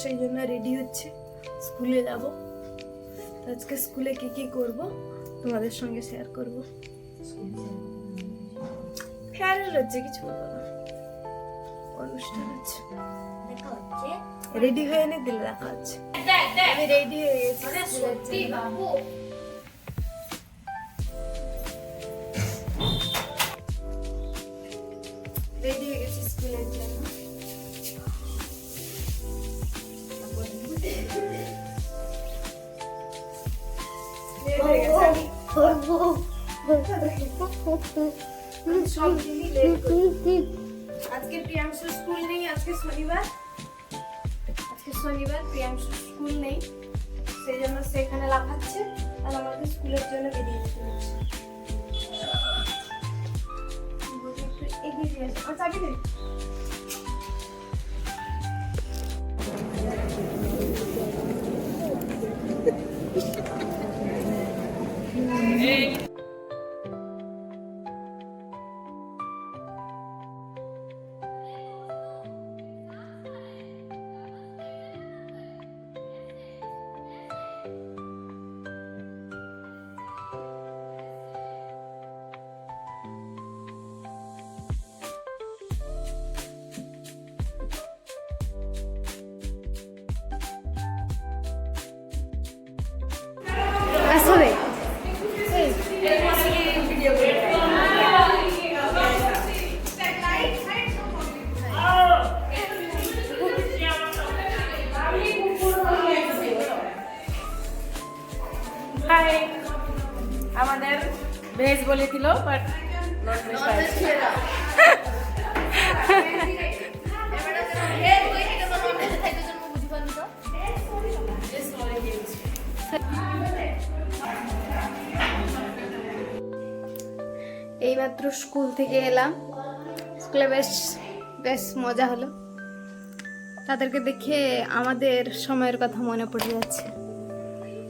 সেই জন্য রেডি হচ্ছে, স্কুলে যাব। আজকে স্কুলে কি করব তোমাদের সঙ্গে শেয়ার করব। ফেয়ারের হচ্ছে, কিছু বলবো না, অনুষ্ঠান আছে, রেডি হয়ে এনে দিলে দেখা হচ্ছে। আমি রেডি হয়ে গেছি স্কুলের জন্য। আজকে প্রিয়াংশুর স্কুল নেই, আজকে শনিবার প্রিয়াংশুর স্কুল নেই, সেই জন্য সেখানে লাফাচ্ছে আর আমাকে স্কুলের জন্য বেরিয়ে যেতে হচ্ছে। এগিয়ে দিয়ে আসো, চাবি দে। আসবে আমাদের ভেজ বলেছিল বাট এইমাত্র স্কুল থেকে এলাম, স্কুলে বেশ বেশ মজা হলো। তাদেরকে দেখে আমাদের সময়ের কথা মনে পড়ে যাচ্ছে।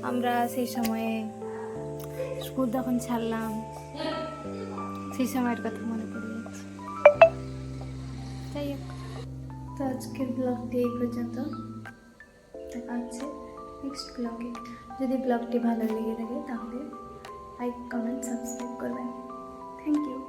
আমরা সেই সময়ে স্কুল তখন ছাড়লাম, সেই সময়ের কথা মনে পড়ে যাচ্ছে। যাই হোক, তো আজকের ব্লগটি এই পর্যন্ত, দেখা হচ্ছে নেক্সট ব্লগে। যদি ব্লগটি ভালো লেগে থাকে তাহলে লাইক, কমেন্ট, সাবস্ক্রাইব করবেন। Thank you.